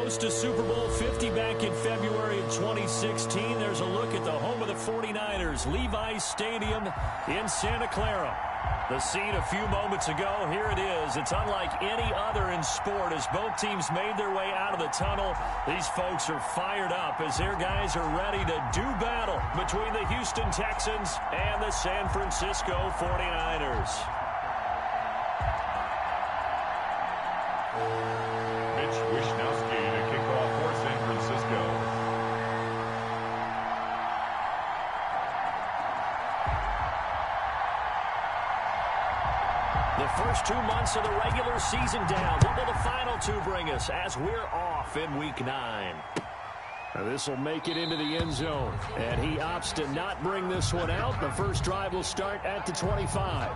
host to Super Bowl 50 back in February of 2016. There's a look at the home of the 49ers, Levi's Stadium in Santa Clara. The scene a few moments ago, here it is. It's unlike any other in sport as both teams made their way out of the tunnel. These folks are fired up as their guys are ready to do battle between the Houston Texans and the San Francisco 49ers. Mitch Wishnowsky to kick off for San Francisco. The first 2 months of the regular season down. What will the final two bring us as we're off in Week 9? This will make it into the end zone. And he opts to not bring this one out. The first drive will start at the 25.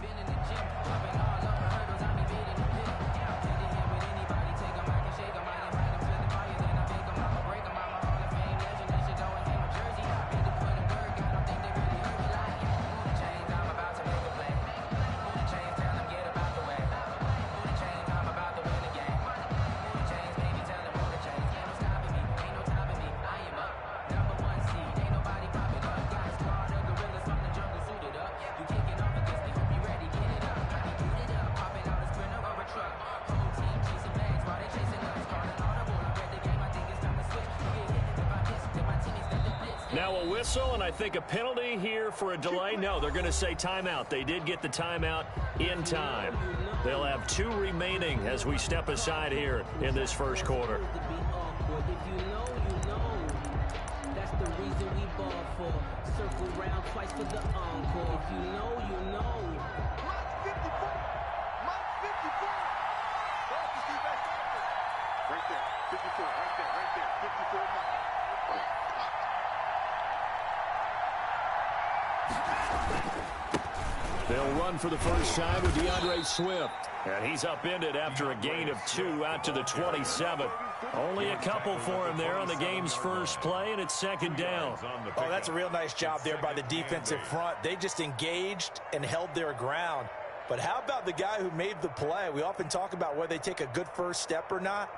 Been in the gym, jumping all over hurdles, I be beating the pit. Did it here with anybody, take 'em, I can shake 'em, I invite 'em to the fire, then I bake 'em, I'ma break 'em, I'm a Hall of Fame legend, they should go and hang my jersey. Had to put in work, I don't think they really heard me like, booty chains, I'm about to make a play. Booty chains, tell them get about the way. Booty chains, I'm about to win the game. Booty chains, baby, tell them booty chains. Ain't no stopping me, ain't no topping me, I am up. #1 seed, ain't nobody popping up. Got a squad of gorillas from the jungle suited up. You kicking off against me, hope you ready, get it up. Now a whistle, and I think a penalty here for a delay. No, they're going to say timeout. They did get the timeout in time. They'll have 2 remaining as we step aside here in this first quarter. If you know, you know. That's the reason we ball for. Circle round twice for the encore. If you know, you know. Right there, 54, right there, 54. They'll run for the first time with DeAndre Swift. And he's upended after a gain of 2 out to the 27. Only a couple for him there on the game's first play, and it's second down. Oh, that's a real nice job there by the defensive front. They just engaged and held their ground. But how about the guy who made the play? We often talk about whether they take a good first step or not.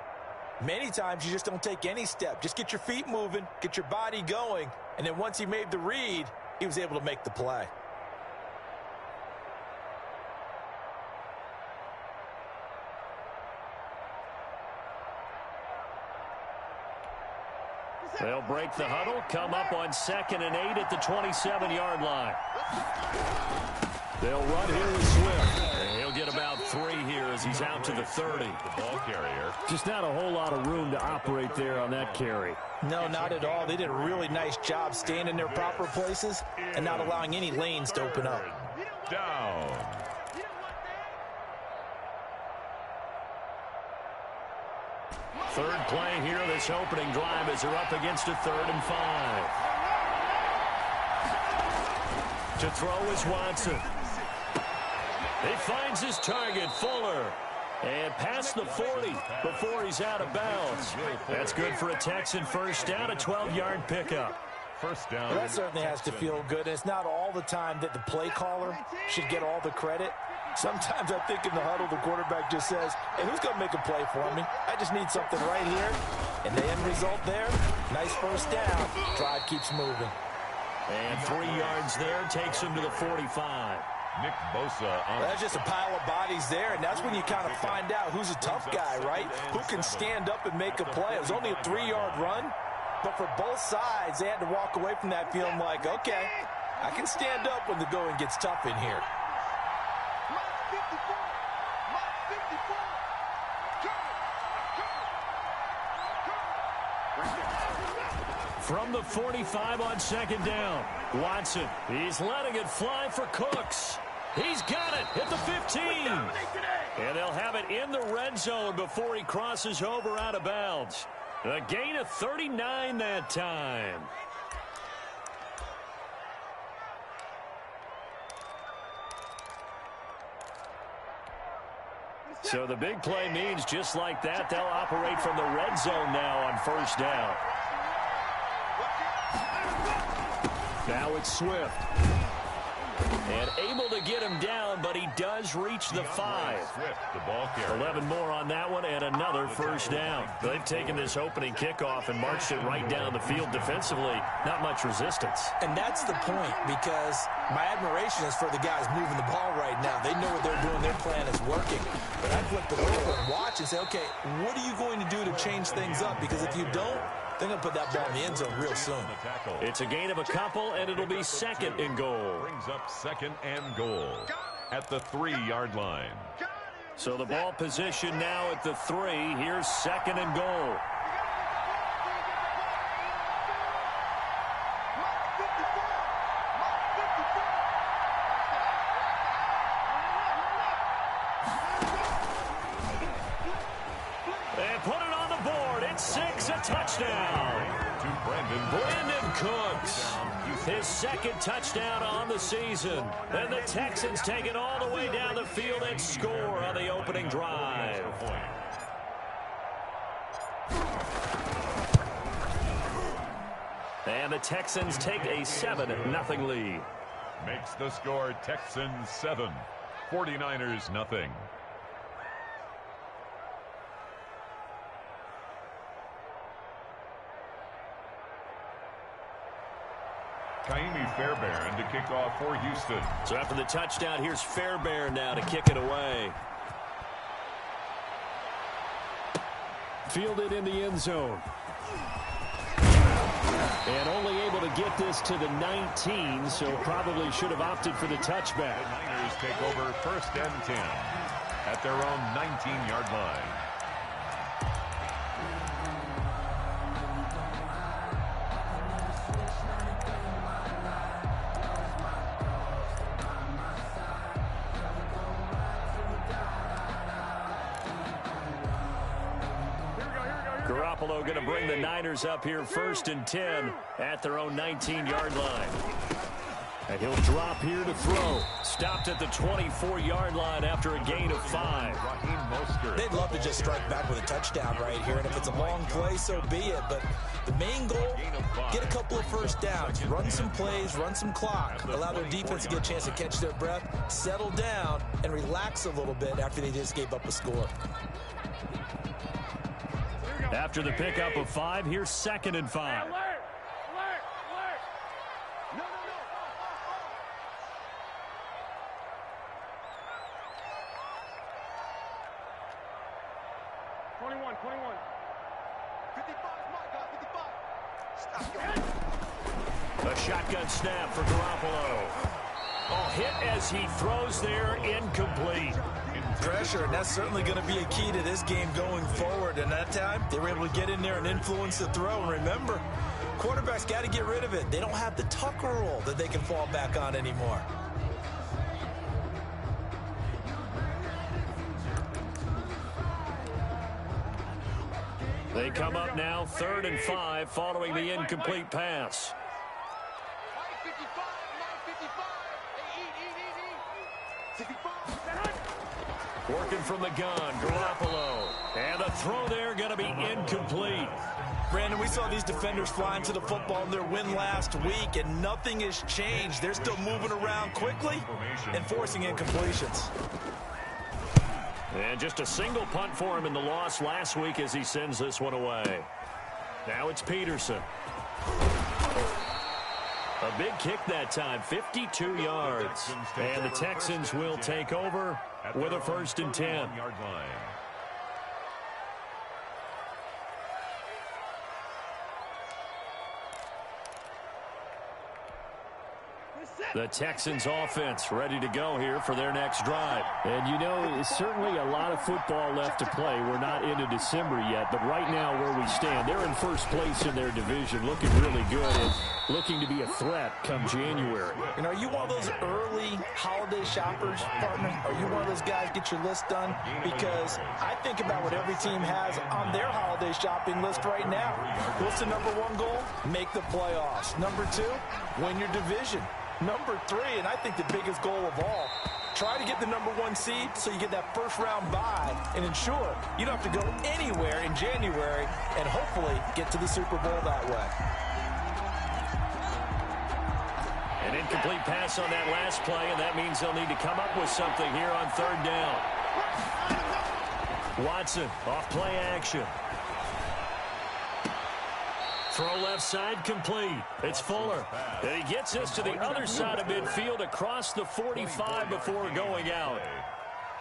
Many times you just don't take any step. Just get your feet moving, get your body going, and then once he made the read, he was able to make the play. They'll break the huddle, come up on 2nd and 8 at the 27-yard line. They'll run here with Swift. And he'll get about 3 here as he's out to the 30. The ball carrier. Just not a whole lot of room to operate there on that carry. No, not at all. They did a really nice job staying in their proper places and not allowing any lanes to open up. Down. Third play here, this opening drive as they're up against a 3rd and 5. To throw is Watson. He finds his target, Fuller. And past the 40 before he's out of bounds. That's good for a Texan first down, a 12-yard pickup. first down. Well, that certainly has to feel good. It's not all the time that the play caller should get all the credit. Sometimes I think in the huddle, the quarterback just says, hey, who's going to make a play for me? I just need something right here. And the end result there, nice first down. Drive keeps moving. And 3 yards there takes him to the 45. Nick Bosa on That's just a pile of bodies there, and that's when you kind of find out who's a tough guy, right? Who can stand up and make a play. It was only a 3-yard run, but for both sides, they had to walk away from that feeling like, okay, I can stand up when the going gets tough in here. From the 45 on second down, Watson, he's letting it fly for Cooks. He's got it at the 15. And they'll have it in the red zone before he crosses over out of bounds. A gain of 39 that time. So the big play means just like that, they'll operate from the red zone now on first down. Now it's Swift. And able to get him down, but he does reach the 5. Swift, the ball carrier. 11 more on that one and another first down. They've taken this opening kickoff and marched it right down the field defensively. Not much resistance. And that's the point, because my admiration is for the guys moving the ball right now. They know what they're doing. Their plan is working. But I flip it over and watch and say, okay, what are you going to do to change things up? Because if you don't, they're going to put that ball in the end zone real soon. It's a gain of a couple, and it'll be second and goal. Brings up second and goal at the 3-yard line. So the ball position now at the 3. Here's second and goal. And put it on the board. It's 6, a touchdown. To Brandon Cooks. His second touchdown on the season. And the Texans take it all the way down the field and score on the opening drive. And the Texans take a 7-0 lead. Makes the score Texans 7, 49ers nothing. Kaimi Fairbairn to kick off for Houston. So after the touchdown, here's Fairbairn now to kick it away. Fielded in the end zone. And only able to get this to the 19, so probably should have opted for the touchback. The Niners take over first and 10 at their own 19-yard line. Garoppolo going to bring the Niners up here first and 10 at their own 19-yard line. And he'll drop here to throw. Stopped at the 24-yard line after a gain of 5. They'd love to just strike back with a touchdown right here, and if it's a long play, so be it. But the main goal, get a couple of first downs, run some plays, run some clock, allow their defense to get a chance to catch their breath, settle down, and relax a little bit after they just gave up a score. After the pickup of 5, here's second and 5. Alert! No. 21. 55, my God, 55. Stop. A shotgun snap for Garoppolo. Oh, hit as he throws there, incomplete. Pressure, and that's certainly going to be a key to this game going forward. And that time, they were able to get in there and influence the throw. And remember, quarterbacks got to get rid of it. They don't have the Tucker rule that they can fall back on anymore. They come up now, 3rd and 5, following the incomplete pass. 55. 55. Working from the gun, Garoppolo. And the throw there going to be incomplete. Brandon, we saw these defenders flying to the football in their win last week, and nothing has changed. They're still moving around quickly and forcing incompletions. And just a single punt for him in the loss last week as he sends this one away. Now it's Peterson. A big kick that time, 52 yards. And the Texans will take over with a 1st and 10. The Texans offense ready to go here for their next drive. And you know, certainly a lot of football left to play. We're not into December yet, but right now where we stand, they're in first place in their division, looking really good and looking to be a threat come January. And are you one of those early holiday shoppers, partner? Are you one of those guys get your list done? Because I think about what every team has on their holiday shopping list right now. What's the #1 goal? Make the playoffs. #2, win your division. #3, and I think the biggest goal of all, try to get the #1 seed so you get that first-round bye and ensure you don't have to go anywhere in January and hopefully get to the Super Bowl that way. An incomplete pass on that last play, and that means they'll need to come up with something here on 3rd down. Watson off play action. Throw left side complete. It's Fuller. And he gets this to the other side of midfield across the 45 before going out.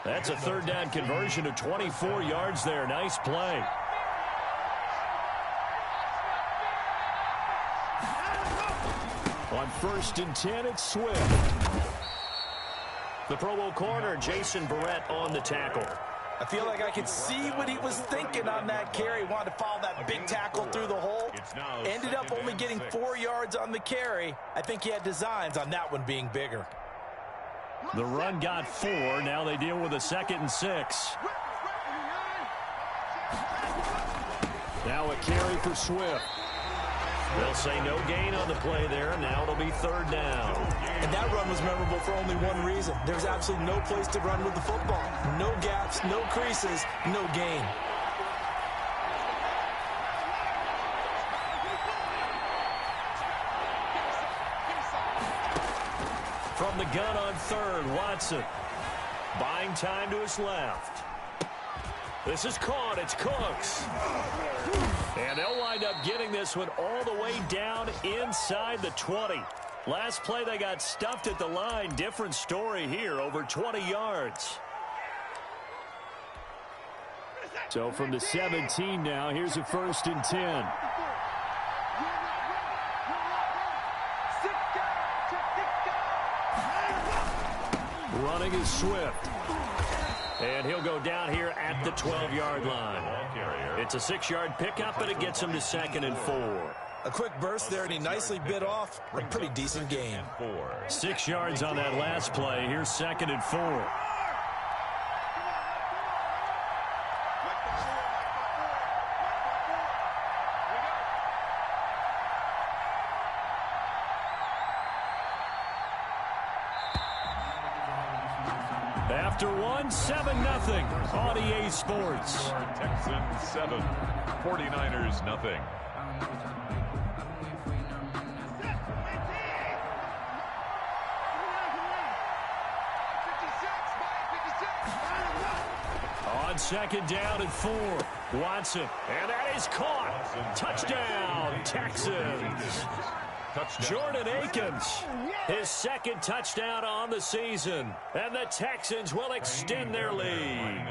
That's a 3rd down conversion of 24 yards there. Nice play. On 1st and 10, it's Swift. The Pro Bowl corner, Jason Barrett, on the tackle. I feel like I could see what he was thinking on that carry. Wanted to follow that big tackle through the hole. Ended up only getting 4 yards on the carry. I think he had designs on that one being bigger. The run got 4. Now they deal with a 2nd and 6. Now a carry for Swift. They'll say no gain on the play there. Now it'll be 3rd down. And that run was memorable for only one reason. There's absolutely no place to run with the football. No gaps, no creases, no gain. From the gun on 3rd, Watson. Buying time to his left. This is caught. It's Cooks. And they'll wind up getting this one all the way down inside the 20. Last play they got stuffed at the line. Different story here, over 20 yards. So from the 17 now, here's a 1st and 10. Running is Swift. And he'll go down here at the 12-yard line. It's a 6-yard pickup, but it gets him to 2nd and 4. A quick burst there, and he nicely bit off a pretty decent gain. 6 yards on that last play. Here's 2nd and 4. After 1, 7-0 on EA Sports. Texans 7, 49ers nothing. On 2nd down and 4, Watson. And that is caught. Touchdown, Texans. Jordan Akins, his 2nd touchdown on the season. And the Texans will extend their lead.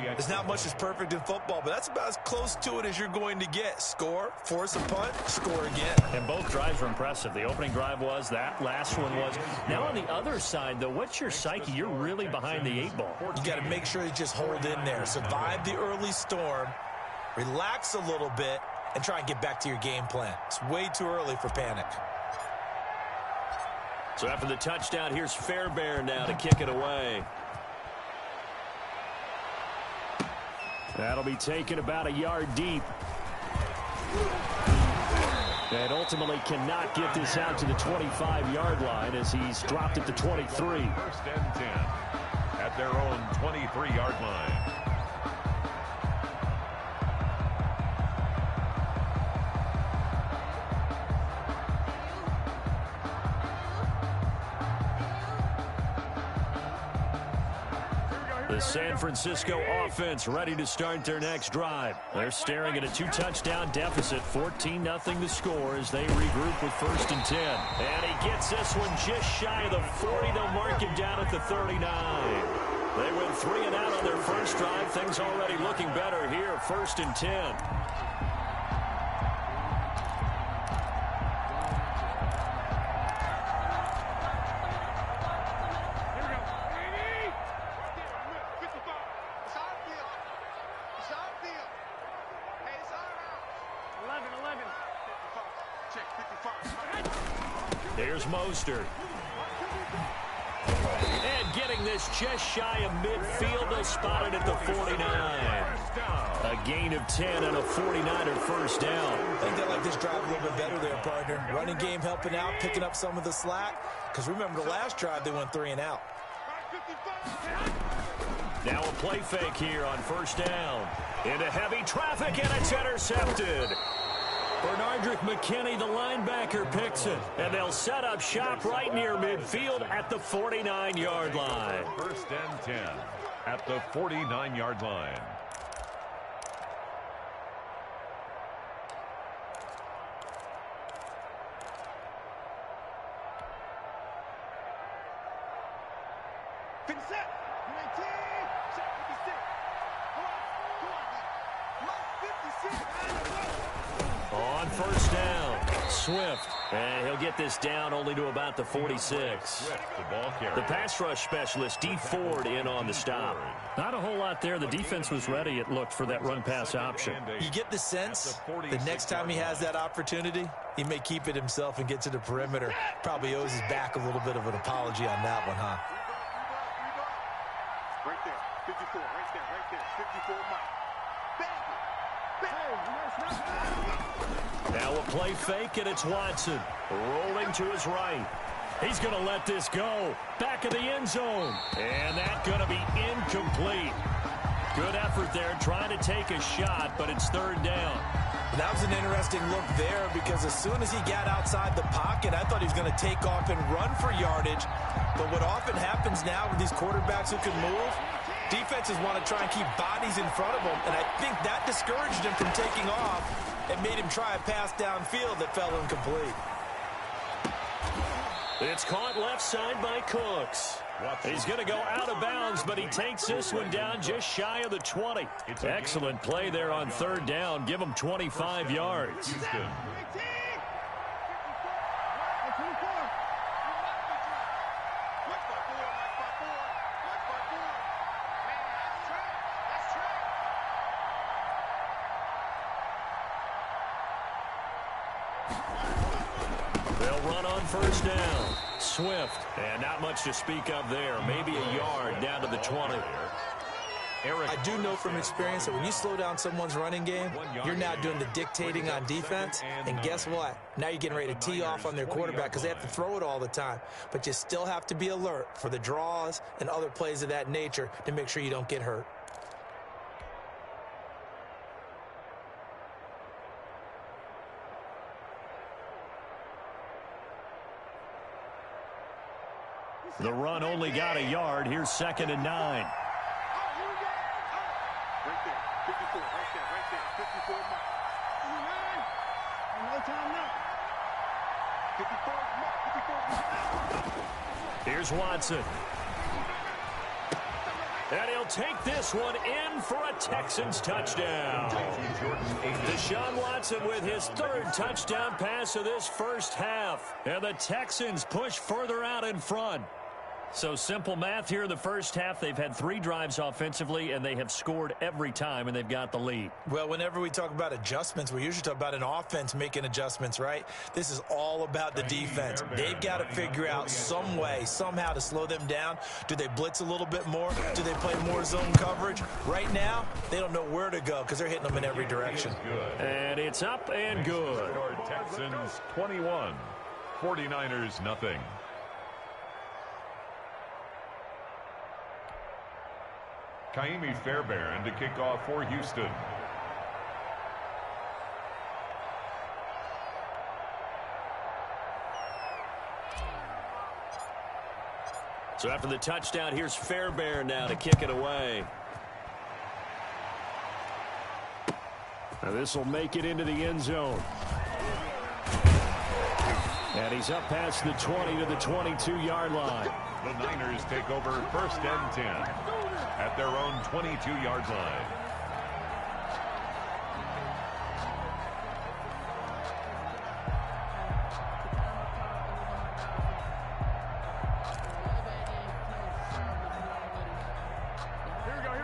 There's not much that's perfect in football, but that's about as close to it as you're going to get. Score, force a punt, score again. And both drives were impressive. The opening drive was, that last one was. Now on the other side, though, what's your psyche? You're really behind the 8 ball. You got to make sure you just hold in there. Survive the early storm, relax a little bit, and try and get back to your game plan. It's way too early for panic. So after the touchdown, here's Fairbairn now to kick it away. That'll be taken about a yard deep. And ultimately cannot get this out to the 25-yard line as he's dropped at the 23. 1st and 10 at their own 23-yard line. The San Francisco offense ready to start their next drive. They're staring at a 2-touchdown deficit, 14-0 the score as they regroup with 1st and 10. And he gets this one just shy of the 40. They'll mark him down at the 39. They went 3 and out on their first drive. Things already looking better here, 1st and 10. Here's Mostert. And getting this just shy of midfield. They'll spot it at the 49. A gain of 10 and a 49er first down. I think they like this drive a little bit better there, partner. Running game helping out, picking up some of the slack. Because remember, the last drive, they went 3 and out. Now a play fake here on 1st down. Into heavy traffic, and it's intercepted. Bernardrick McKinney, the linebacker, picks it. And they'll set up shop right near midfield at the 49-yard line. 1st and 10 at the 49-yard line. On 1st down, Swift. And he'll get this down only to about the 46. The pass rush specialist, D. Ford, in on the stop. Not a whole lot there. The defense was ready, it looked, for that run-pass option. You get the sense the next time he has that opportunity, he may keep it himself and get to the perimeter. Probably owes his back a little bit of an apology on that one, huh? Right there, 54, right there, 54 Mike. Now a play fake, and it's Watson rolling to his right. He's going to let this go. Back of the end zone. And that's going to be incomplete. Good effort there trying to take a shot, but it's 3rd down. That was an interesting look there because as soon as he got outside the pocket, I thought he was going to take off and run for yardage. But what often happens now with these quarterbacks who can move, defenses want to try and keep bodies in front of them, and I think that discouraged him from taking off and made him try a pass downfield that fell incomplete. It's caught left side by Cooks. He's going to go out of bounds, but he takes this one down just shy of the 20. Excellent play there on 3rd down. Give him 25 yards. They'll run on 1st down. Swift, and not much to speak of there. Maybe a yard down to the 20. I do know from experience that when you slow down someone's running game, you're now doing the dictating on defense. And guess what? Now you're getting ready to tee off on their quarterback because they have to throw it all the time. But you still have to be alert for the draws and other plays of that nature to make sure you don't get hurt. The run only got a yard. Here's 2nd and 9. Right there, 54, right there, 54 Mike. No time now. 54 Mike, 54 Mike. Here's Watson. And he'll take this one in for a Texans touchdown. Deshaun Watson with his 3rd touchdown pass of this first half. And the Texans push further out in front. So simple math here in the first half. They've had 3 drives offensively, and they have scored every time, and they've got the lead. Well, whenever we talk about adjustments, we usually talk about an offense making adjustments, right? This is all about the defense. They've got to figure out some way, somehow to slow them down. Do they blitz a little bit more? Do they play more zone coverage? Right now, they don't know where to go because they're hitting them in every direction. And it's up and good. Texans 21, 49ers nothing. Kaimi Fairbairn to kick off for Houston. So after the touchdown, here's Fairbairn now to kick it away. Now this will make it into the end zone. And he's up past the 20 to the 22-yard line. The Niners take over 1st and 10 at their own 22-yard line.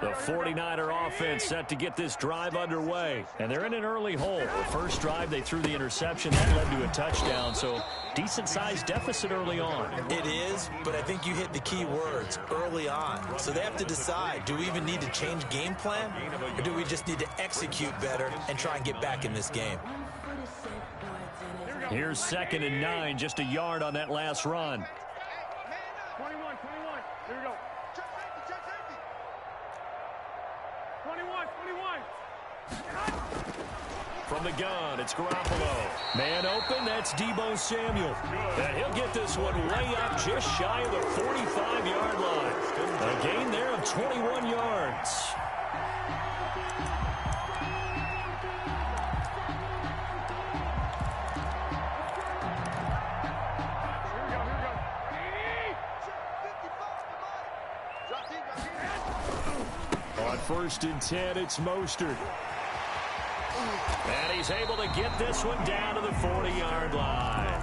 The 49er offense set to get this drive underway. And they're in an early hole. The first drive, they threw the interception. That led to a touchdown. So decent-sized deficit early on. It is, but I think you hit the key words, early on. So they have to decide, do we even need to change game plan? Or do we just need to execute better and try and get back in this game? Here's 2nd and 9, just a yard on that last run. 21. Here we go. Check safety. 21. From the gun, it's Garoppolo. Man open, that's Deebo Samuel. And he'll get this one way up just shy of the 45-yard line. A gain there of 21 yards. On 1st and 10, it's Mostert. And he's able to get this one down to the 40-yard line.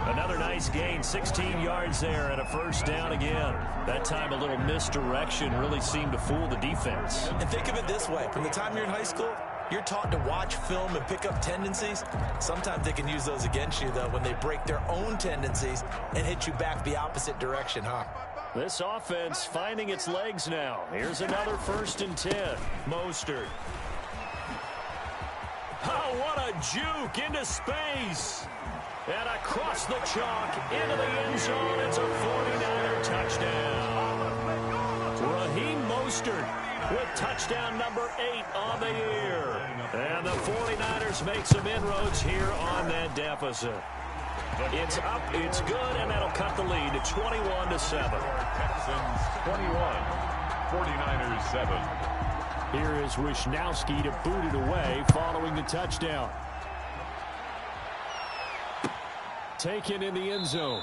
Another nice gain, 16 yards there and a 1st down again. That time a little misdirection really seemed to fool the defense. And think of it this way. From the time you're in high school, you're taught to watch film and pick up tendencies. Sometimes they can use those against you, though, when they break their own tendencies and hit you back the opposite direction, huh? This offense finding its legs now. Here's another 1st and 10. Mostert. Oh, what a juke into space. And across the chalk into the end zone. It's a 49er touchdown. Raheem Mostert with touchdown number 8 on the year. And the 49ers make some inroads here on that deficit. It's up, it's good, and that'll cut the lead to 21-7. Texans 21, 49ers 7. Here is Wishnowski to boot it away following the touchdown. Taken in the end zone.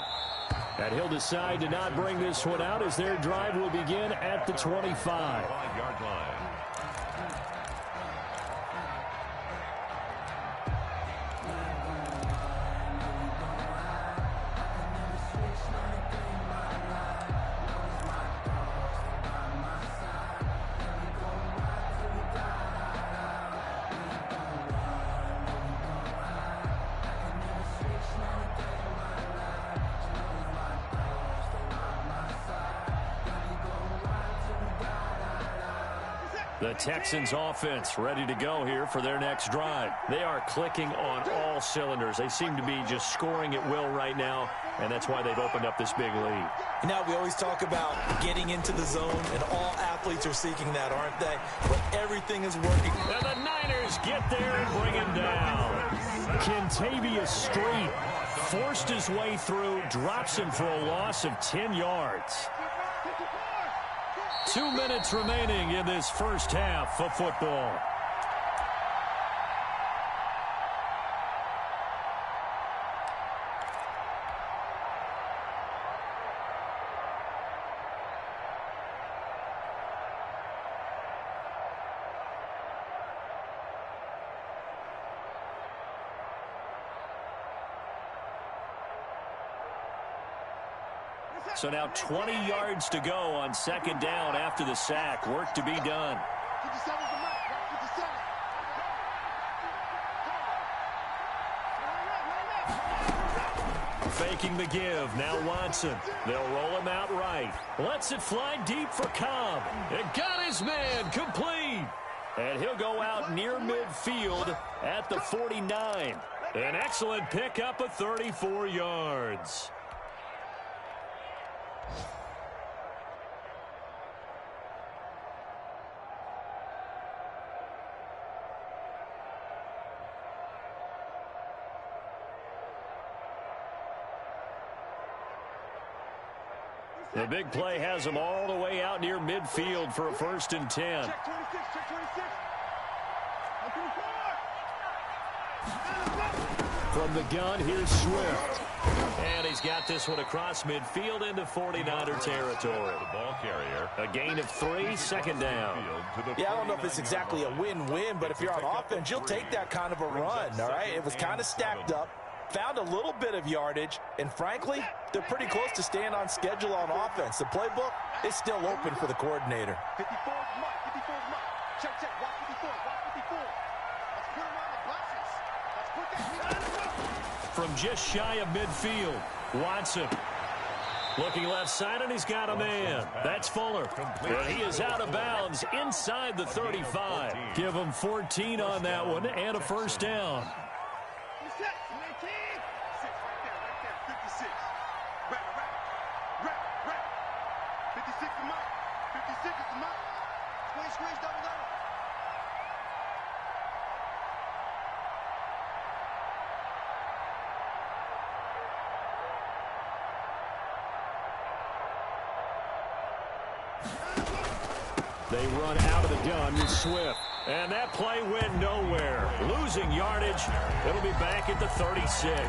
And he'll decide to not bring this one out as their drive will begin at the 25. 5-yard line. The Texans offense ready to go here for their next drive. They are clicking on all cylinders. They seem to be just scoring at will right now, and that's why they've opened up this big lead. You know, we always talk about getting into the zone, and all athletes are seeking that, aren't they? But everything is working. And the Niners get there and bring him down. Kentavious Street forced his way through, drops him for a loss of 10 yards. 2 minutes remaining in this first half of football. So now 20 yards to go on 2nd down after the sack. Work to be done. 57's the mark. 57. Faking the give. Now Watson. They'll roll him out right. Lets it fly deep for Cobb. It got his man complete. And he'll go out near midfield at the 49. An excellent pickup of 34 yards. The big play has them all the way out near midfield for a 1st and 10. Check 26, check 26. From the gun, here's Swift. And he's got this one across midfield into 49er territory. The ball carrier. A gain of 3, 2nd down. Yeah, I don't know if it's exactly a win-win, but if you're on offense, you'll take that kind of a run, all right? It was kind of stacked up, found a little bit of yardage, and frankly, they're pretty close to staying on schedule on offense. The playbook is still open for the coordinator. 54's mark, 54's mark. Check, check, watch 54, watch 54. Let's put him on the buses. Let's put that. From just shy of midfield, Watson. Looking left side, and he's got a man. That's Fuller. And he is out of bounds inside the 35. Give him 14 on that one and a 1st down. 6, right there, 56. Right. 56 is mine. 56 is mine. Squeeze, double. They run out of the gun with Swift. And that play went nowhere. Losing yardage. It'll be back at the 36.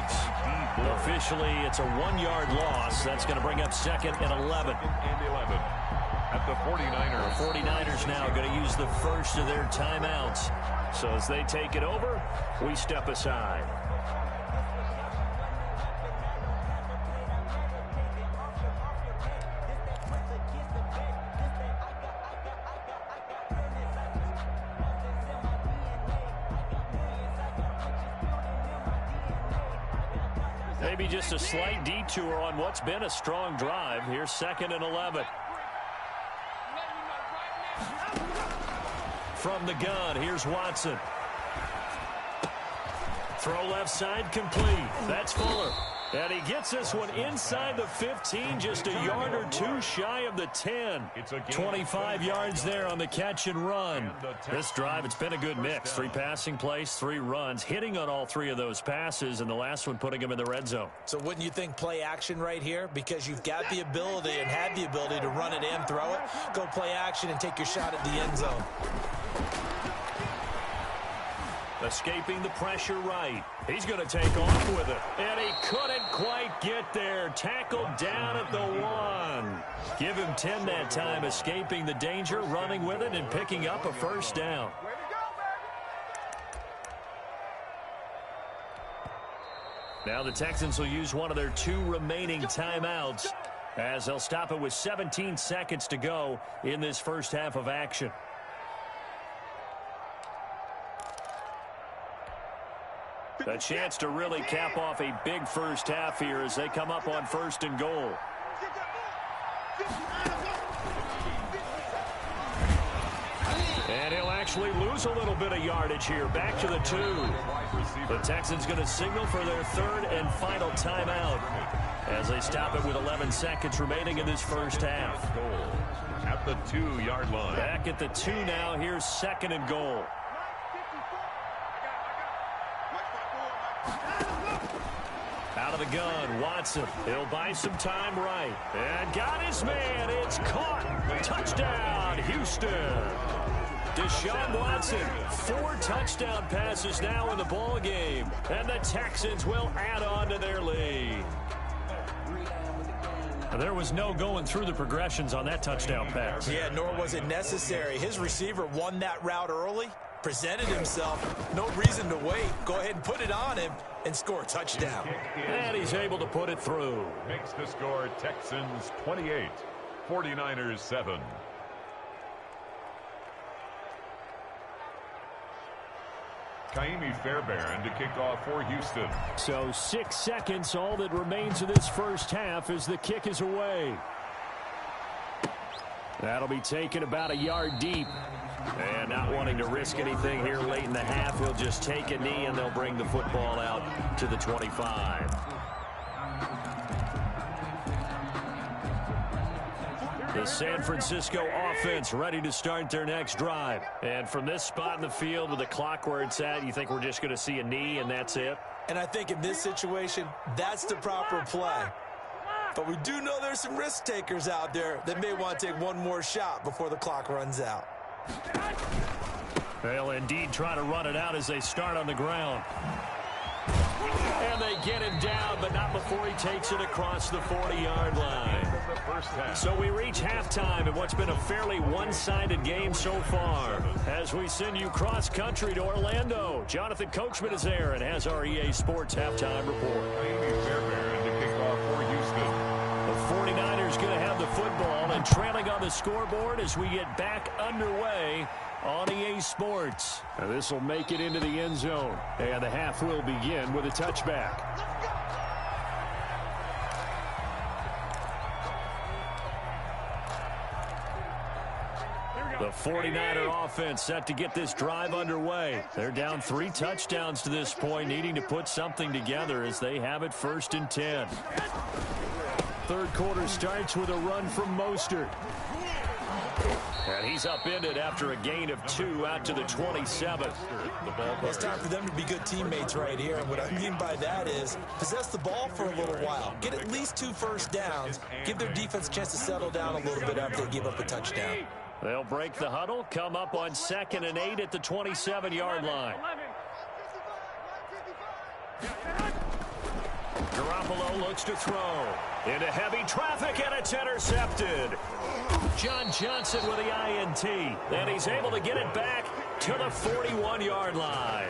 Officially, it's a 1-yard loss. That's going to bring up 2nd and 11. At the 49ers. The 49ers now going to use the first of their timeouts. So as they take it over, we step aside. Maybe just a slight detour on what's been a strong drive. Here's 2nd and 11. From the gun, here's Watson. Throw left side complete. That's Fuller. And he gets this one inside the 15, just a yard or 2 shy of the 10. 25 yards there on the catch and run. This drive, it's been a good mix. 3 passing plays, 3 runs, hitting on all 3 of those passes, and the last one putting him in the red zone. So wouldn't you think play action right here? Because you've got the ability and had the ability to run it and throw it. Go play action and take your shot at the end zone. Escaping the pressure right. He's going to take off with it. And he couldn't quite get there. Tackled down at the 1. Give him 10 that time, escaping the danger, running with it, and picking up a 1st down. Now the Texans will use one of their 2 remaining timeouts as they'll stop it with 17 seconds to go in this first half of action. A chance to really cap off a big first half here as they come up on 1st and goal. And he'll actually lose a little bit of yardage here. Back to the 2. The Texans going to signal for their 3rd and final timeout as they stop it with 11 seconds remaining in this first half. At the 2-yard line. Back at the 2 now. Here's 2nd and goal. Out of the gun, Watson. He'll buy some time right. And got his man. It's caught. Touchdown, Houston. Deshaun Watson, 4 touchdown passes now in the ball game. And the Texans will add on to their lead. There was no going through the progressions on that touchdown pass. Yeah, nor was it necessary. His receiver won that route early, presented himself. No reason to wait. Go ahead and put it on him and score a touchdown. And he's able to put it through. Makes the score Texans 28, 49ers 7. Kaimi Fairbairn to kick off for Houston. So 6 seconds, all that remains of this first half as the kick is away. That'll be taken about a yard deep. And not wanting to risk anything here late in the half, he'll just take a knee and they'll bring the football out to the 25. The San Francisco offense ready to start their next drive. And from this spot in the field with the clock where it's at, you think we're just going to see a knee and that's it? And I think in this situation, that's the proper play. But we do know there's some risk takers out there that may want to take one more shot before the clock runs out. They'll indeed try to run it out as they start on the ground. And they get him down, but not before he takes it across the 40-yard line. So we reach halftime in what's been a fairly one-sided game so far. As we send you cross-country to Orlando, Jonathan Coachman is there and has our EA Sports halftime report. The 49ers going to have the football and trailing on the scoreboard as we get back underway on EA Sports. Now this will make it into the end zone, and the half will begin with a touchback. The 49er offense set to get this drive underway. They're down 3 touchdowns to this point, needing to put something together as they have it 1st and 10. Third quarter starts with a run from Mostert. And he's upended after a gain of 2 out to the 27. It's time for them to be good teammates right here. And what I mean by that is possess the ball for a little while. Get at least 2 first downs. Give their defense a chance to settle down a little bit after they give up a touchdown. They'll break the huddle, come up on 2nd and 8 at the 27-yard line. Garoppolo looks to throw. Into heavy traffic, and it's intercepted. John Johnson with the INT. And he's able to get it back to the 41-yard line.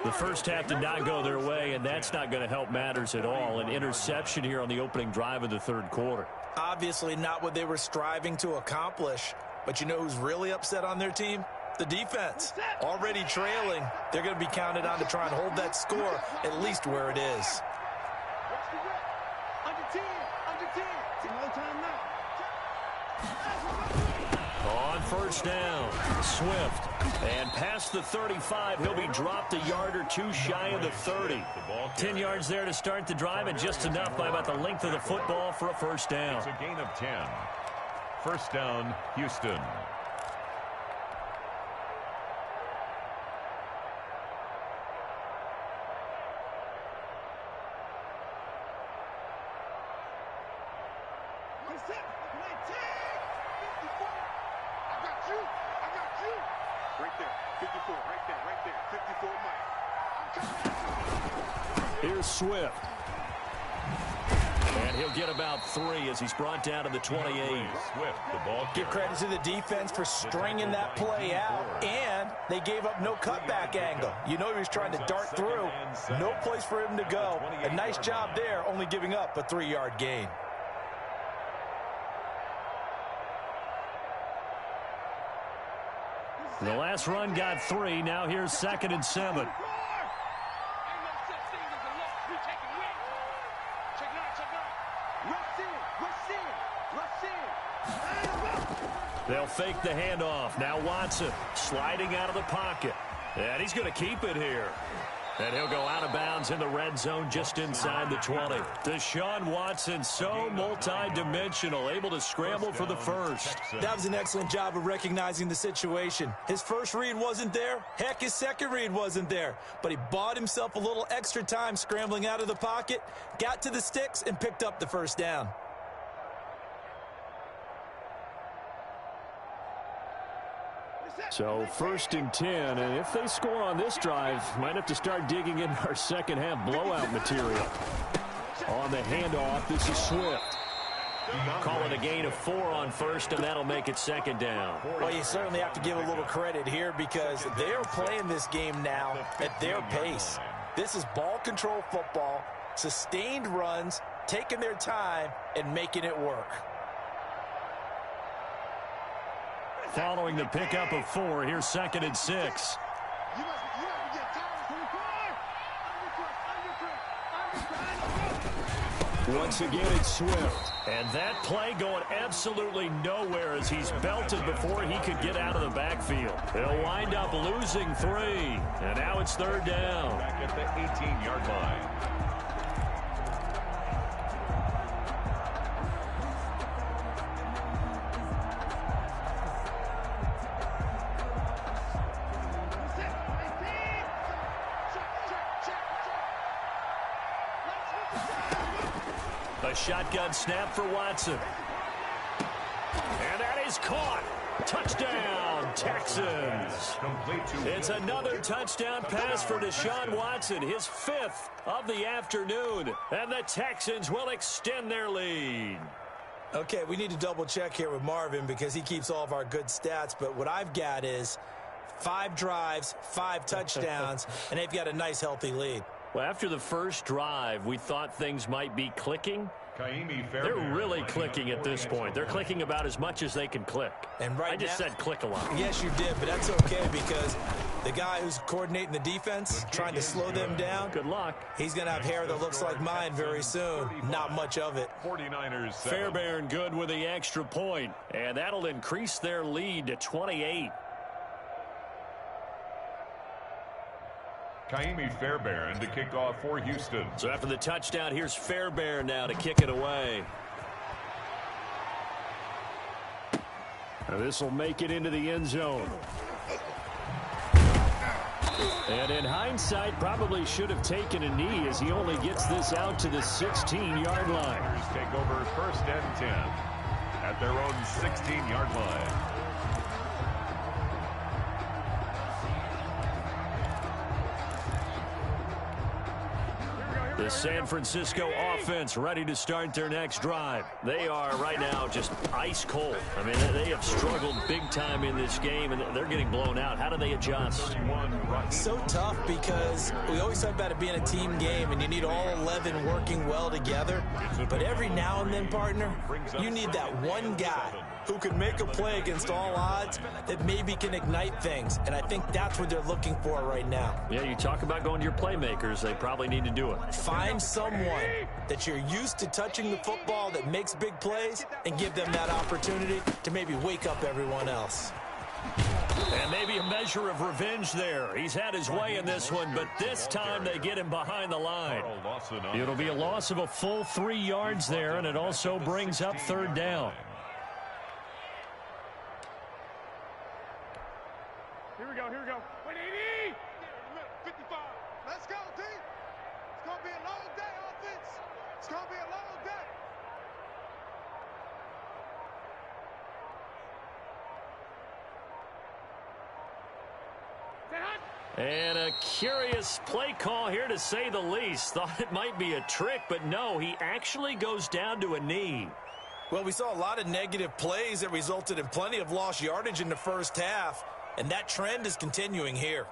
The first half did not go their way, and that's not going to help matters at all. An interception here on the opening drive of the third quarter. Obviously not what they were striving to accomplish. But you know who's really upset on their team? The defense. Already trailing. They're going to be counted on to try and hold that score at least where it is. On first down, Swift. And past the 35, he'll be dropped a yard or 2 shy of the 30. 10 yards there to start the drive, and just enough by about the length of the football for a first down. It's a gain of 10. First down, Houston. Here's Swift. And he'll get about 3 as he's brought down to the 28. Swift, the ball. Give credit to the defense for stringing that play out, and they gave up no cutback angle. You know he was trying to dart through. No place for him to go. A nice job there, only giving up a 3-yard gain. The last run got 3. Now here's 2nd and 7. They'll fake the handoff. Now Watson sliding out of the pocket. And he's going to keep it here. And he'll go out of bounds in the red zone just inside the 20. Deshaun Watson, so multi-dimensional, able to scramble for the first. That was an excellent job of recognizing the situation. His first read wasn't there. Heck, his second read wasn't there. But he bought himself a little extra time scrambling out of the pocket, got to the sticks, and picked up the first down. So 1st and 10, and if they score on this drive, might have to start digging in our second half blowout material. On the handoff, this is Swift. Call it a gain of 4 on first, and that'll make it 2nd down. Well, you certainly have to give a little credit here because they are playing this game now at their pace. This is ball control football, sustained runs, taking their time, and making it work. Following the pickup of 4, here's 2nd and 6. Once again, it's Swift. And that play going absolutely nowhere as he's belted before he could get out of the backfield. They'll wind up losing 3. And now it's 3rd down. Back at the 18-yard line. A shotgun snap for Watson. And that is caught. Touchdown, Texans. It's another touchdown pass for Deshaun Watson, his 5th of the afternoon. And the Texans will extend their lead. Okay, we need to double check here with Marvin because he keeps all of our good stats. But what I've got is 5 drives, 5 touchdowns, and they've got a nice, healthy lead. Well, after the first drive, we thought things might be clicking. They're really clicking at this point. They're clicking about as much as they can click. And I just said click a lot. Yes, you did, but that's okay because the guy who's coordinating the defense, trying to slow them down, good luck. He's going to have hair that looks like mine very soon. Not much of it. 49ers. Fairbairn good with the extra point, and that'll increase their lead to 28. Kaimi Fairbairn to kick off for Houston. So after the touchdown, here's Fairbairn now to kick it away. This will make it into the end zone. And in hindsight, probably should have taken a knee as he only gets this out to the 16-yard line. Take over 1st and 10 at their own 16-yard line. The San Francisco offense ready to start their next drive. They are right now just ice cold. I mean, they have struggled big time in this game, and they're getting blown out. How do they adjust? So tough because we always talk about it being a team game, and you need all 11 working well together. But every now and then, partner, you need that one guy who can make a play against all odds that maybe can ignite things. And I think that's what they're looking for right now. Yeah, you talk about going to your playmakers. They probably need to do it. Find someone that you're used to touching the football that makes big plays and give them that opportunity to maybe wake up everyone else. And maybe a measure of revenge there. He's had his way in this one, but this time they get him behind the line. It'll be a loss of a full 3 yards there, and it also brings up 3rd down. Here we go. 180. 55. Let's go, team. It's going to be a long day, offense. It's going to be a long day. And a curious play call here, to say the least. Thought it might be a trick, but no, he actually goes down to a knee. Well, we saw a lot of negative plays that resulted in plenty of lost yardage in the first half, and that trend is continuing here.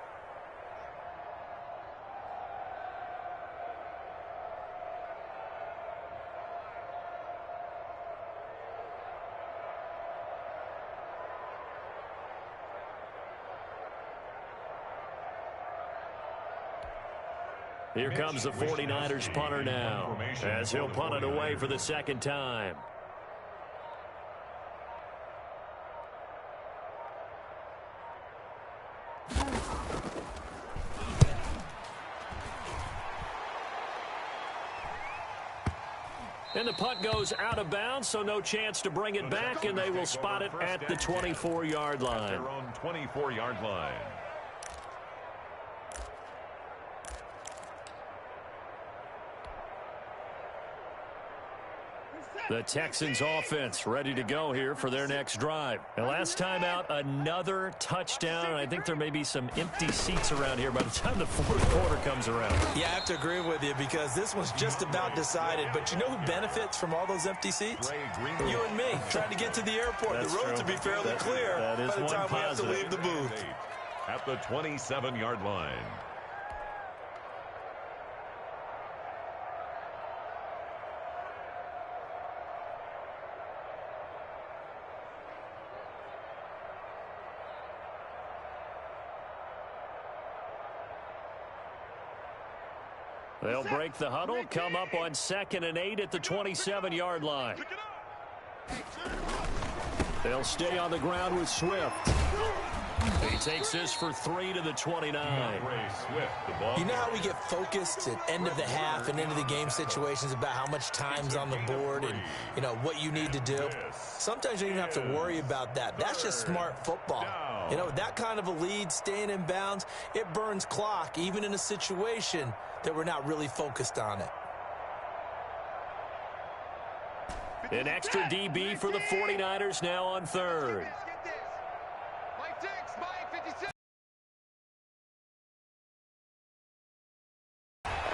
Here comes the 49ers punter now, as he'll punt it away for the 2nd time. And the punt goes out of bounds, so no chance to bring it back, and they will spot it at the 24-yard line. Their own 24-yard line. The Texans offense ready to go here for their next drive. And last time out, another touchdown. And I think there may be some empty seats around here by the time the 4th quarter comes around. Yeah, I have to agree with you because this one's just about decided. But you know who benefits from all those empty seats? You and me, trying to get to the airport. That's the road true. to be fairly clear that is by the time we have to positive. leave the booth. At the 27-yard line. They'll break the huddle, come up on 2nd and 8 at the 27-yard line. They'll stay on the ground with Swift. He takes this for 3 to the 29. You know how we get focused at end of the half and into the game situations about how much time's on the board and, you know, what you need to do? Sometimes you don't even have to worry about that. That's just smart football. You know, that kind of a lead, staying in bounds, it burns clock, even in a situation that we're not really focused on it. An extra DB for the 49ers now on third. Get this. Mike Dix, Mike 56.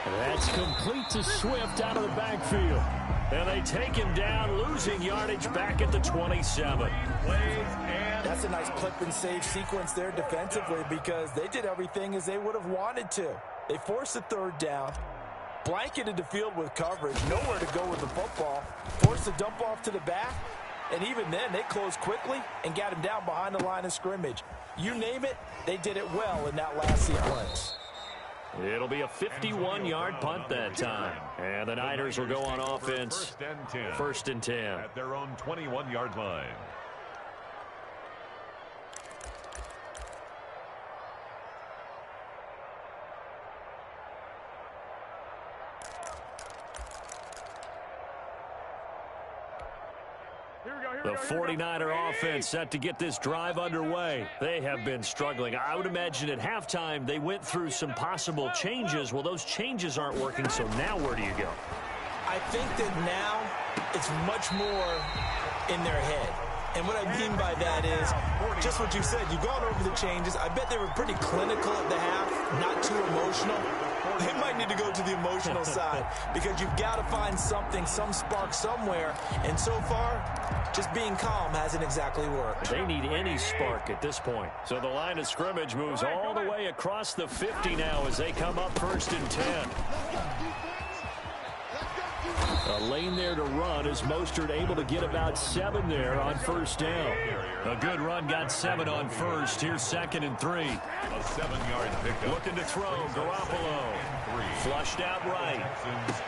That's complete to Swift out of the backfield. And they take him down, losing yardage back at the 27. That's a nice clip and save sequence there defensively because they did everything as they would have wanted to. They forced a third down, blanketed the field with coverage, nowhere to go with the football, forced a dump off to the back, and even then they closed quickly and got him down behind the line of scrimmage. You name it, they did it well in that last sequence. It'll be a 51-yard punt that time. And the Niners will go on offense. First and 10. At their own 21-yard line. The 49er offense set to get this drive underway. They have been struggling. I would imagine at halftime they went through some possible changes. Well, those changes aren't working, so now where do you go? I think that now it's much more in their head. And what I mean by that is just what you said. You've gone over the changes. I bet they were pretty clinical at the half, not too emotional. They might need to go to the emotional side because you've got to find something, some spark somewhere. And so far, just being calm hasn't exactly worked. They need any spark at this point. So the line of scrimmage moves all the way across the 50 now as they come up first and 10. A lane there to run as Mostert able to get about 7 there on first down. A good run got 7 on first. Here's second and 3. A 7-yard pickup. Looking to throw. Garoppolo. Flushed out right.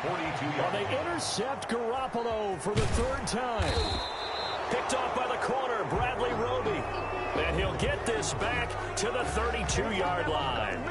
42 Well, they intercept Garoppolo for the third time. Picked off by the corner, Bradley Roby. And he'll get this back to the 32-yard line.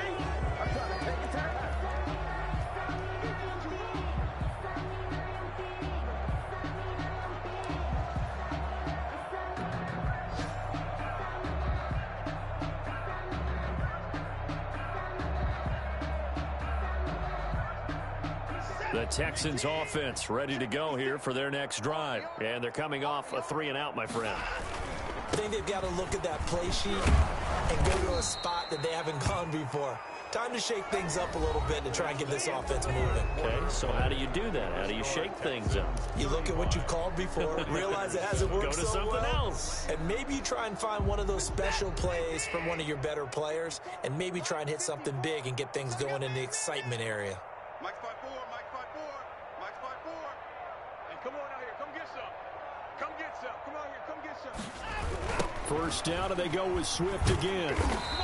The Texans offense ready to go here for their next drive. And they're coming off a 3-and-out, my friend. I think they've got to look at that play sheet and go to a spot that they haven't gone before. Time to shake things up a little bit to try and get this offense moving. Okay, so how do you do that? How do you shake things up? You look at what you've called before, realize it hasn't worked Go to so something well, else. and maybe you try and find one of those special plays from one of your better players, and maybe try and hit something big and get things going in the excitement area. Mike's 5-4, Mike's 5-4, Mike's 5-4. Hey, come on out here, come get some. Come get some. Come out here, come get some. First down, and they go with Swift again.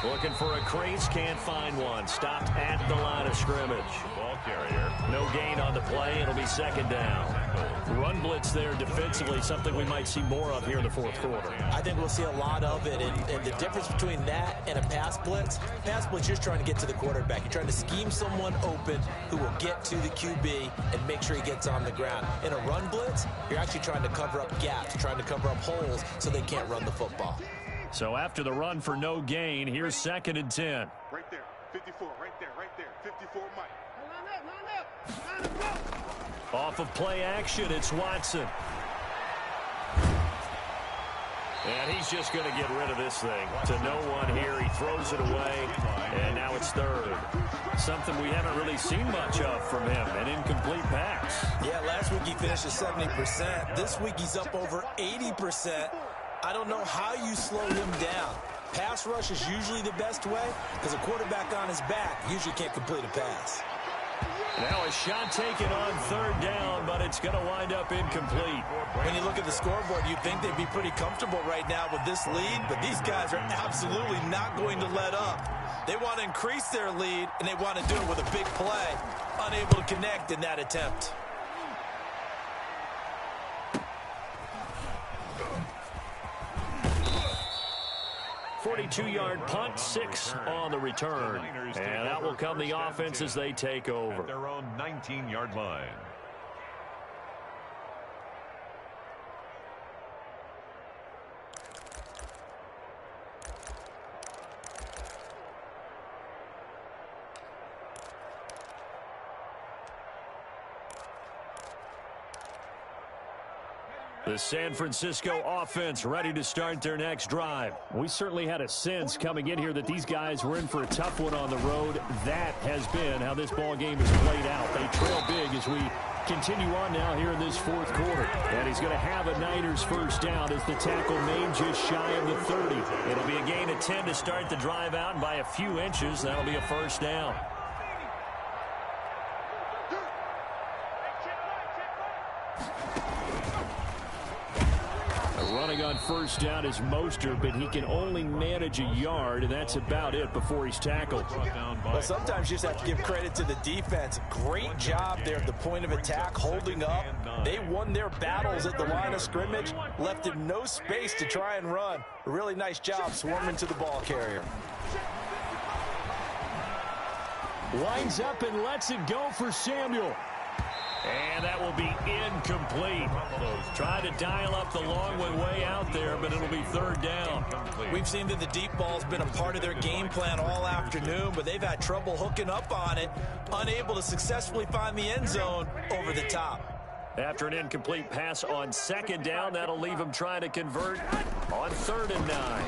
Looking for a crease, can't find one. Stopped at the line of scrimmage. Ball carrier. No gain on the play. It'll be second down. Run blitz there defensively, something we might see more of here in the fourth quarter. I think we'll see a lot of it, and the difference between that and a pass blitz, you're trying to get to the quarterback. You're trying to scheme someone open who will get to the QB and make sure he gets on the ground. In a run blitz, you're actually trying to cover up gaps, trying to cover up holes so they can't run the football. So after the run for no gain, here's second and 10. Right there, 54, right there, 54 Mike. Off of play action, it's Watson. And he's just going to get rid of this thing. To no one here, he throws it away, and now it's third. Something we haven't really seen much of from him, an incomplete pass. Yeah, last week he finished at 70%. This week he's up over 80%. I don't know how you slow him down. Pass rush is usually the best way because a quarterback on his back usually can't complete a pass. Now a shot taken on third down, but it's going to wind up incomplete. When you look at the scoreboard, you'd think they'd be pretty comfortable right now with this lead, but these guys are absolutely not going to let up. They want to increase their lead, and they want to do it with a big play. Unable to connect in that attempt. 42-yard punt, 6 on the return. And out will come the offense as they take over. At their own 19-yard line. The San Francisco offense ready to start their next drive. We certainly had a sense coming in here that these guys were in for a tough one on the road. That has been how this ball game has played out. They trail big as we continue on now here in this fourth quarter. And he's going to have a Niners first down as the tackle made just shy of the 30. It'll be a gain of 10 to start the drive out, and by a few inches, that'll be a first down. Running on first down is Mostert, but he can only manage a yard, and that's about it before he's tackled. Well, sometimes you just have to give credit to the defense. Great job there at the point of attack, holding up. They won their battles at the line of scrimmage, left him no space to try and run. A really nice job swarming to the ball carrier. Lines up and lets it go for Samuel. And that will be incomplete. Try to dial up the long one way out there, but it'll be third down. We've seen that the deep ball's been a part of their game plan all afternoon, but they've had trouble hooking up on it, unable to successfully find the end zone over the top. After an incomplete pass on second down, that'll leave them trying to convert on 3rd and 9.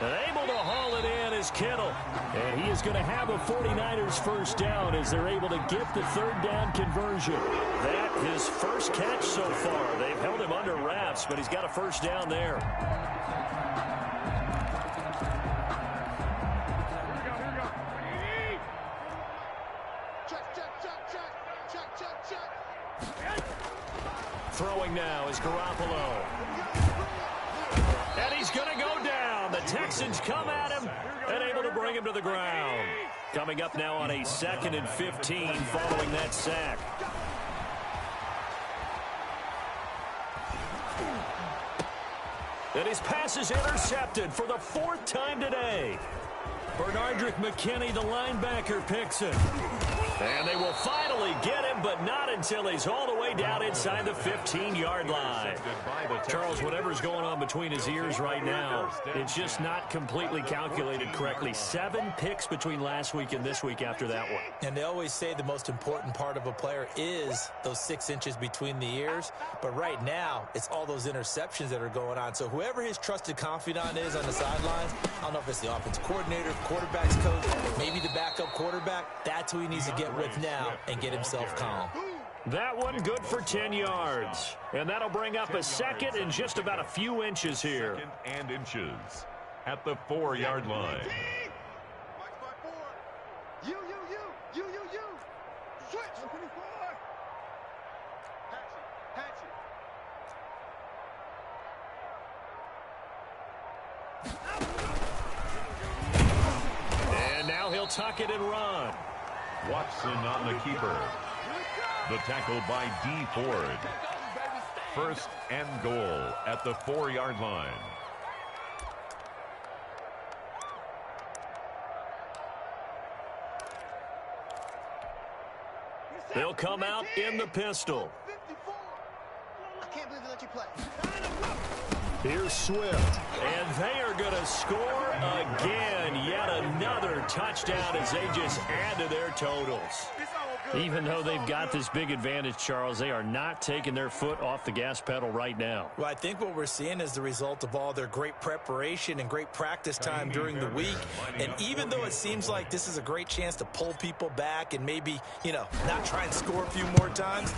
And able to haul it in is Kittle. And he is going to have a 49ers first down as they're able to get the third down conversion. That his first catch so far. They've held him under wraps, but he's got a first down there. Throwing now is Garoppolo. And he's going to go down. The Texans come at him and able to bring him to the ground. Coming up now on a 2nd and 15 following that sack. And his pass is intercepted for the 4th time today. Bernardrick McKinney, the linebacker, picks him. And they will finally get him, but not until he's all the way down inside the 15-yard line. Charles, whatever's going on between his ears right now, it's just not completely calculated correctly. 7 picks between last week and this week after that one. And they always say the most important part of a player is those 6 inches between the ears. But right now, it's all those interceptions that are going on. So whoever his trusted confidant is on the sidelines, I don't know if it's the offensive coordinator, quarterback's coach, maybe the backup quarterback, that's who he needs to get with now and get himself calm. That one good for 10 yards. And that'll bring up a 2nd and just about a few inches here. 2nd and inches at the 4-yard line. You. Switch. Hatch And now he'll tuck it and run. Watson on the keeper. The tackle by D. Ford. 1st and goal at the 4-yard line. They'll come out in the pistol. I can't believe they let you play. Here's Swift. And they are going to score again. Yet another touchdown as they just add to their totals. Even though they've got this big advantage, Charles, they are not taking their foot off the gas pedal right now. Well, I think what we're seeing is the result of all their great preparation and great practice time during the week. And even though it seems like this is a great chance to pull people back and maybe, not try and score a few more times,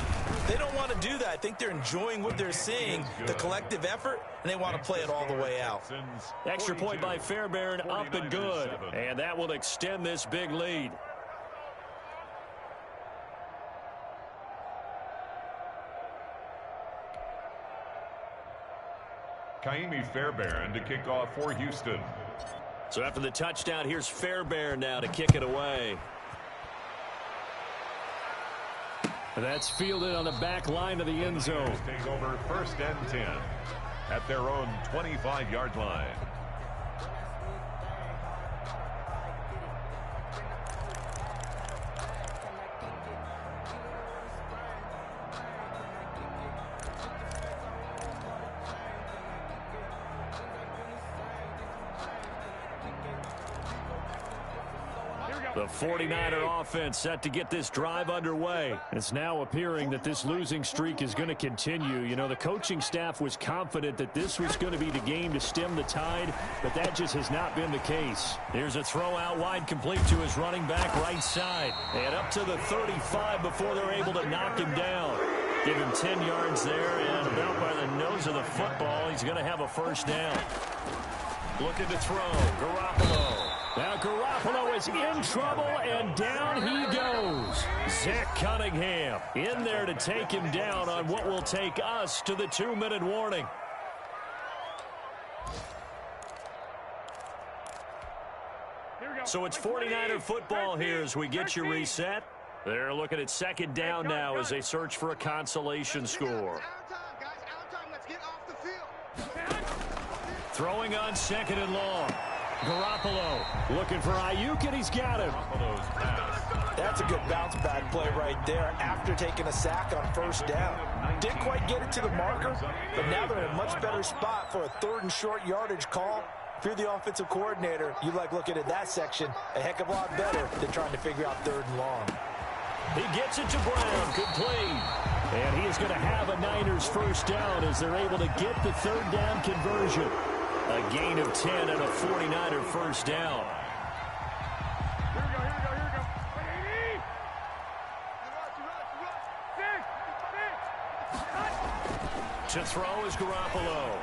they don't want to do that. I think they're enjoying what they're seeing, the collective effort, and they want to play it all the way out. Extra point by Fairbairn, up and good. And that will extend this big lead. Kaimi Fairbairn to kick off for Houston. So after the touchdown, here's Fairbairn now to kick it away. That's fielded on the back line of the end zone. Take over 1st and 10 at their own 25-yard line. Here we go. The 49er offense set to get this drive underway. It's now appearing that this losing streak is going to continue. You know, the coaching staff was confident that this was going to be the game to stem the tide, but that just has not been the case. Here's a throw out wide, complete to his running back right side. And up to the 35 before they're able to knock him down. Give him 10 yards there, and about by the nose of the football, he's going to have a first down. Looking to throw, Garoppolo. Now Garoppolo is in trouble, and down he goes. Zach Cunningham in there to take him down on what will take us to the 2-minute warning. So it's 49er football here as we get you reset. They're looking at second down now as they search for a consolation score. Throwing on second and long. Garoppolo looking for Ayuk, and he's got him. That's a good bounce back play right there after taking a sack on first down. Didn't quite get it to the marker, but now they're in a much better spot for a 3rd and short yardage call. If you're the offensive coordinator, you like looking at that section a heck of a lot better than trying to figure out 3rd and long. He gets it to Brown, complete. And he is going to have a Niners first down as they're able to get the 3rd down conversion. A gain of 10 and a 49er first down. Here we go. To throw is Garoppolo.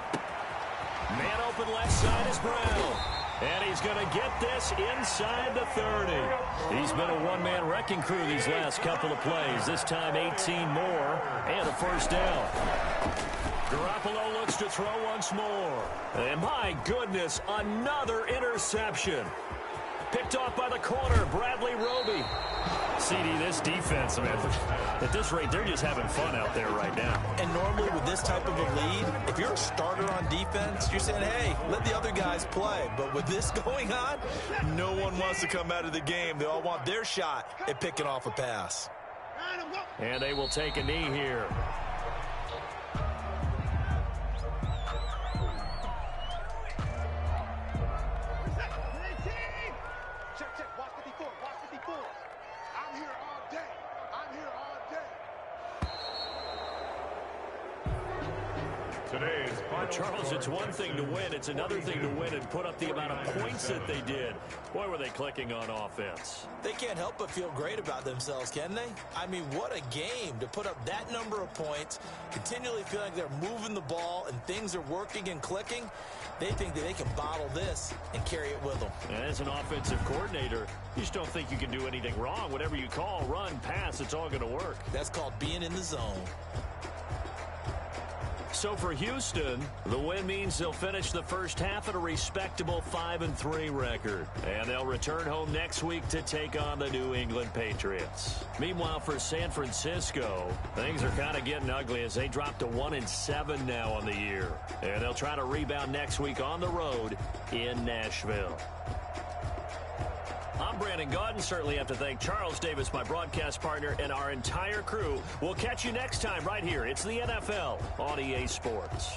Man open left side is Brown. And he's going to get this inside the 30. He's been a one-man wrecking crew these last couple of plays. This time 18 more and a first down. Garoppolo looks to throw once more. And my goodness, another interception. Picked off by the corner, Bradley Roby. CD, this defense, man, at this rate, they're just having fun out there right now. And normally with this type of a lead, if you're a starter on defense, you're saying, hey, let the other guys play. But with this going on, no one wants to come out of the game. They all want their shot at picking off a pass. And they will take a knee here. Charles, it's one thing to win. It's another thing to win and put up the amount of points that they did. Boy, were they clicking on offense. They can't help but feel great about themselves, can they? I mean, what a game to put up that number of points, continually feeling like they're moving the ball and things are working and clicking. They think that they can bottle this and carry it with them. And as an offensive coordinator, you just don't think you can do anything wrong. Whatever you call, run, pass, it's all going to work. That's called being in the zone. So for Houston, the win means they'll finish the first half at a respectable 5-3 record. And they'll return home next week to take on the New England Patriots. Meanwhile, for San Francisco, things are kind of getting ugly as they drop to 1-7 now on the year. And they'll try to rebound next week on the road in Nashville. I'm Brandon Gaudin. Certainly have to thank Charles Davis, my broadcast partner, and our entire crew. We'll catch you next time right here. It's the NFL on EA Sports.